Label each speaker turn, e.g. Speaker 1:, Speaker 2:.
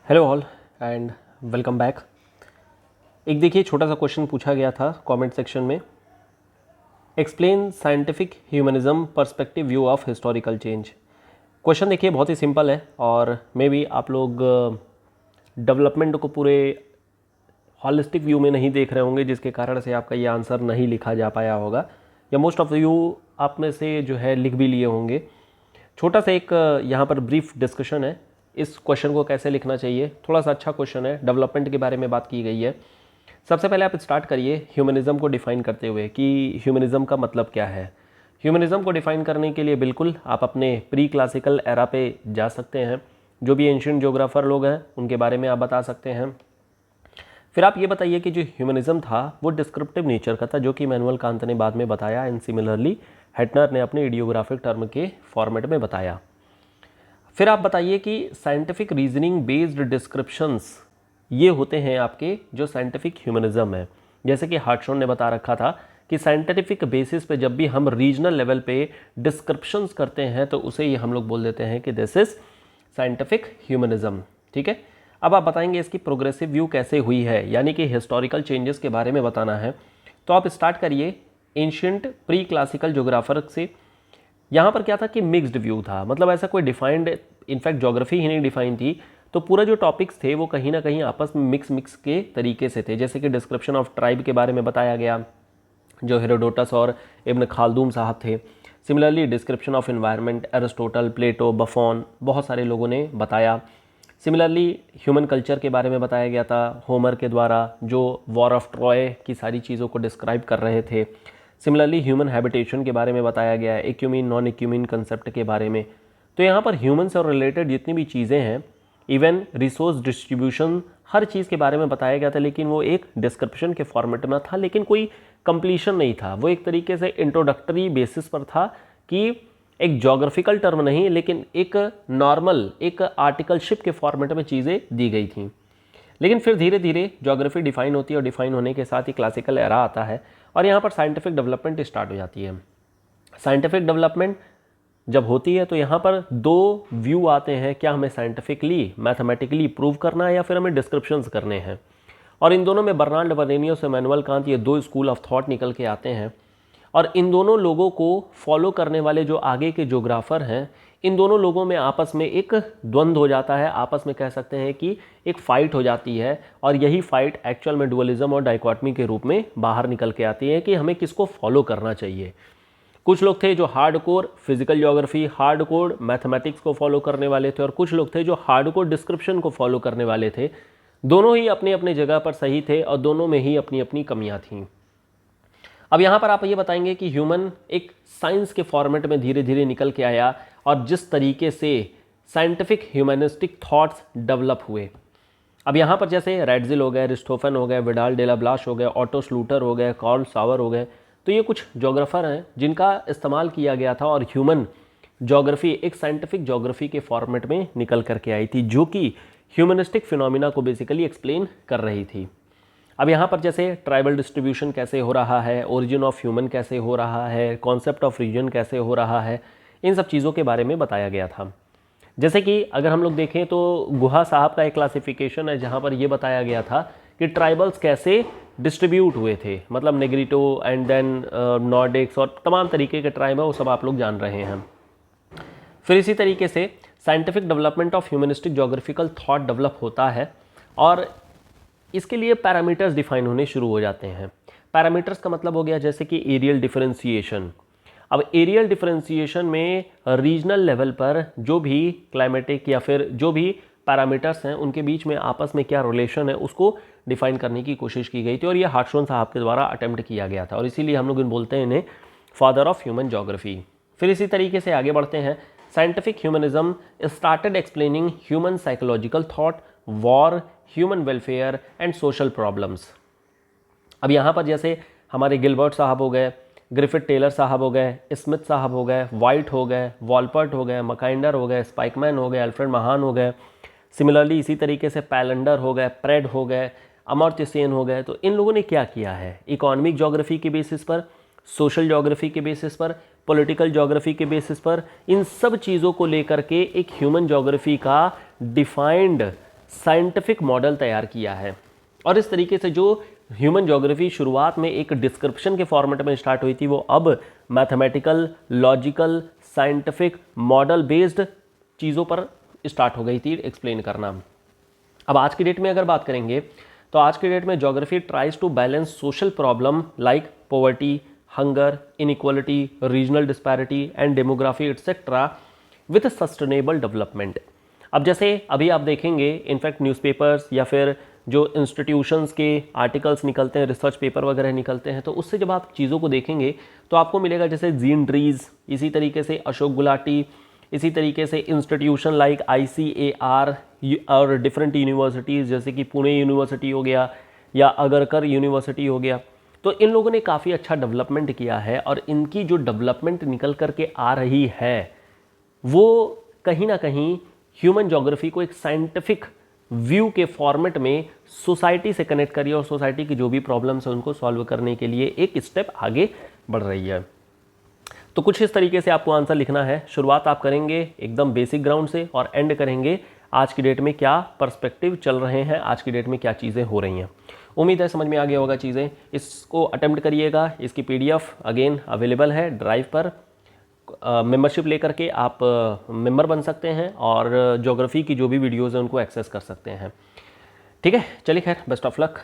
Speaker 1: Hello all and welcome back. एक देखिए छोटा सा क्वेश्चन पूछा गया था कमेंट सेक्शन में। Explain scientific humanism perspective view of historical change. Question देखिए बहुत ही सिंपल है और मे बी आप लोग डेवलपमेंट को पूरे हॉलिस्टिक व्यू में नहीं देख रहे होंगे, जिसके कारण से आपका ये आंसर नहीं लिखा जा पाया होगा, या मोस्ट ऑफ यू आप में से जो है लिख भी लिए होंगे। छोटा सा एक यहाँ पर ब्रीफ डिस्कशन है इस क्वेश्चन को कैसे लिखना चाहिए। थोड़ा सा अच्छा क्वेश्चन है, डेवलपमेंट के बारे में बात की गई है। सबसे पहले आप स्टार्ट करिए ह्यूमनिज़म को डिफ़ाइन करते हुए कि ह्यूमनिज़म का मतलब क्या है। ह्यूमनिज़म को डिफ़ाइन करने के लिए बिल्कुल आप अपने प्री क्लासिकल एरा पे जा सकते हैं। जो भी एंशियंट ज्योग्राफर लोग हैं उनके बारे में आप बता सकते हैं। फिर आप ये बताइए कि जो ह्यूमनिज़म था वो डिस्क्रिप्टिव नेचर का था, जो कि इमैनुअल कांत ने बाद में बताया एंड सिमिलरली हेटनर ने अपने इडियोग्राफिक टर्म के फॉर्मेट में बताया। फिर आप बताइए कि साइंटिफिक रीजनिंग बेस्ड डिस्क्रिप्शंस ये होते हैं आपके जो साइंटिफिक ह्यूमनिज्म है। जैसे कि हार्टशॉन ने बता रखा था कि साइंटिफिक बेसिस पे जब भी हम रीजनल लेवल पे डिस्क्रिप्शंस करते हैं तो उसे ये हम लोग बोल देते हैं कि दिस इज साइंटिफिक ह्यूमनिज्म। ठीक है, अब आप बताएंगे इसकी प्रोग्रेसिव व्यू कैसे हुई है, यानी कि हिस्टोरिकल चेंजेस के बारे में बताना है। तो आप स्टार्ट करिए एंशियंट प्री क्लासिकल ज्योग्राफर से। यहाँ पर क्या था कि मिक्स्ड व्यू था, मतलब ऐसा कोई डिफाइंड, इनफैक्ट ज्योग्राफी ही नहीं डिफाइन थी, तो पूरा जो टॉपिक्स थे वो कहीं ना कहीं आपस में मिक्स के तरीके से थे। जैसे कि डिस्क्रिप्शन ऑफ ट्राइब के बारे में बताया गया, जो हेरोडोटस और इब्न खालदून साहब थे। Similarly description of environment Aristotle, Plato, Buffon, बहुत सारे लोगों ने बताया। सिमिलरली ह्यूमन कल्चर के बारे में बताया गया था होमर के द्वारा, जो वॉर ऑफ ट्रॉय की सारी चीज़ों को डिस्क्राइब कर रहे थे। सिमिलरली ह्यूमन हैबिटेशन के बारे में बताया गया है, एक्यूमीन नॉन एक्यूमीन कंसेप्ट के बारे में। तो यहाँ पर ह्यूमन से रिलेटेड जितनी भी चीज़ें हैं, इवन रिसोर्स डिस्ट्रीब्यूशन, हर चीज़ के बारे में बताया गया था, लेकिन वो एक डिस्क्रिप्शन के फॉर्मेट में था, लेकिन कोई कंप्लीशन नहीं था। वो एक तरीके से इंट्रोडक्टरी बेसिस पर था कि एक जोग्राफिकल टर्म नहीं, लेकिन एक नॉर्मल एक आर्टिकलशिप के फॉर्मेट में चीज़ें दी गई थी। लेकिन फिर धीरे धीरे ज्योग्राफी डिफाइन होती है और डिफाइन होने के साथ ही क्लासिकल एरा आता है और यहाँ पर साइंटिफिक डेवलपमेंट स्टार्ट हो जाती है। साइंटिफिक डेवलपमेंट जब होती है तो यहाँ पर दो व्यू आते हैं, क्या हमें साइंटिफिकली मैथमेटिकली प्रूव करना है या फिर हमें डिस्क्रिप्शंस करने हैं। और इन दोनों में बर्नार्ड बर्नेनियस और इमैनुअल कांत, ये दो स्कूल ऑफ थॉट निकल के आते हैं। और इन दोनों लोगों को फॉलो करने वाले जो आगे के ज्योग्राफर हैं, इन दोनों लोगों में आपस में एक द्वंद्व हो जाता है, आपस में कह सकते हैं कि एक फाइट हो जाती है। और यही फाइट एक्चुअल में डुअलिज्म और डाइकोटमी के रूप में बाहर निकल के आती है कि हमें किसको फॉलो करना चाहिए। कुछ लोग थे जो hardcore physical geography, hardcore mathematics को फॉलो करने वाले थे, और कुछ लोग थे जो हार्डकोर डिस्क्रिप्शन को फॉलो करने वाले थे। दोनों ही अपनी अपनी जगह पर सही थे और दोनों में ही अपनी अपनी कमियां थीं। अब यहाँ पर आप ये बताएंगे कि ह्यूमन एक साइंस के फॉर्मेट में धीरे धीरे निकल के आया और जिस तरीके से साइंटिफिक ह्यूमनिस्टिक थॉट्स डेवलप हुए। अब यहाँ पर जैसे रैडजिल हो गए, रिस्टोफन हो गए, विडाल डेला ब्लाश हो गए, ऑटो स्लूटर हो गए, कार्ल सावर हो गए, तो ये कुछ ज्योग्राफर हैं जिनका इस्तेमाल किया गया था और ह्यूमन ज्योग्राफी एक साइंटिफिक ज्योग्राफी के फॉर्मेट में निकल करके आई थी, जो कि ह्यूमनिस्टिक फिनोमिना को बेसिकली एक्सप्लेन कर रही थी। अब यहाँ पर जैसे ट्राइबल डिस्ट्रीब्यूशन कैसे हो रहा है, ओरिजिन ऑफ ह्यूमन कैसे हो रहा है, कॉन्सेप्ट ऑफ रीजन कैसे हो रहा है, इन सब चीज़ों के बारे में बताया गया था। जैसे कि अगर हम लोग देखें तो गुहा साहब का एक क्लासिफिकेशन है जहाँ पर यह बताया गया था कि ट्राइबल्स कैसे डिस्ट्रीब्यूट हुए थे, मतलब नेग्रिटो एंड देन नॉर्डिक्स और तमाम तरीके के ट्राइब है, वो सब आप लोग जान रहे हैं। फिर इसी तरीके से scientific development of humanistic geographical thought develop होता है और इसके लिए पैरामीटर्स डिफाइन होने शुरू हो जाते हैं। पैरामीटर्स का मतलब हो गया जैसे कि एरियल डिफरेंशिएशन। अब एरियल डिफरेंशिएशन में रीजनल लेवल पर जो भी क्लाइमेटिक या फिर जो भी पैरामीटर्स हैं उनके बीच में आपस में क्या रिलेशन है उसको डिफाइन करने की कोशिश की गई थी और ये हार्टशॉन साहब के द्वारा अटेम्प्ट किया गया था और इसीलिए हम लोग इन बोलते हैं इन्हें फादर ऑफ ह्यूमन ज्योग्राफी। फिर इसी तरीके से आगे बढ़ते हैं। Scientific humanism started explaining human psychological thought, war, human welfare and social problems. अब यहाँ पर जैसे हमारे गिलबर्ट साहब हो गए, ग्रिफिथ टेलर साहब हो गए, स्मिथ साहब हो गए, वाइट हो गए, वॉलपर्ट हो गए, मकाइंडर हो गए, स्पाइकमैन हो गए, अल्फ्रेड महान हो गए, सिमिलरली इसी तरीके से पैलेंडर हो गए, प्रेड हो गए, अमर्त्य सेन हो गए। तो इन लोगों ने क्या किया है, इकोनॉमिक ज्योग्राफी के बेसिस पर, सोशल ज्योग्राफी के बेसिस पर, पॉलिटिकल ज्योग्राफी के बेसिस पर, इन सब चीज़ों को लेकर के एक ह्यूमन ज्योग्राफी का डिफाइंड साइंटिफिक मॉडल तैयार किया है। और इस तरीके से जो ह्यूमन ज्योग्राफी शुरुआत में एक डिस्क्रिप्शन के फॉर्मेट में स्टार्ट हुई थी, वो अब mathematical, logical, scientific, model based चीज़ों पर स्टार्ट हो गई थी एक्सप्लेन करना। अब आज की डेट में अगर बात करेंगे तो आज की डेट में geography tries to balance social problem like poverty, hunger, inequality, regional disparity and demography etcetera with sustainable development. अब जैसे अभी आप देखेंगे इनफैक्ट न्यूज़पेपर्स या फिर जो इंस्टीट्यूशंस के आर्टिकल्स निकलते हैं, रिसर्च पेपर वगैरह निकलते हैं, तो उससे जब आप चीज़ों को देखेंगे तो आपको मिलेगा जैसे जीन ट्रीज, इसी तरीके से अशोक गुलाटी, इसी तरीके से इंस्टीट्यूशन लाइक ICAR और डिफरेंट यूनिवर्सिटीज़ जैसे कि पुणे यूनिवर्सिटी हो गया या अगरकर यूनिवर्सिटी हो गया। तो इन लोगों ने काफ़ी अच्छा डेवलपमेंट किया है और इनकी जो डेवलपमेंट निकल करके आ रही है वो कहीं ना कहीं ह्यूमन ज्योग्राफी को एक साइंटिफिक व्यू के फॉर्मेट में सोसाइटी से कनेक्ट करिए और सोसाइटी की जो भी प्रॉब्लम्स है उनको सॉल्व करने के लिए एक स्टेप आगे बढ़ रही है। तो कुछ इस तरीके से आपको आंसर लिखना है। शुरुआत आप करेंगे एकदम बेसिक ग्राउंड से और एंड करेंगे आज की डेट में क्या पर्सपेक्टिव चल रहे हैं, आज की डेट में क्या चीज़ें हो रही हैं। उम्मीद है समझ में आ गया होगा चीज़ें। इसको अटेम्प्ट करिएगा। इसकी PDF अगेन अवेलेबल है ड्राइव पर। मेंबरशिप लेकर के आप मेंबर बन सकते हैं और ज्योग्राफी की जो भी वीडियोज़ हैं उनको एक्सेस कर सकते हैं। ठीक है, चलिए खैर, बेस्ट ऑफ लक।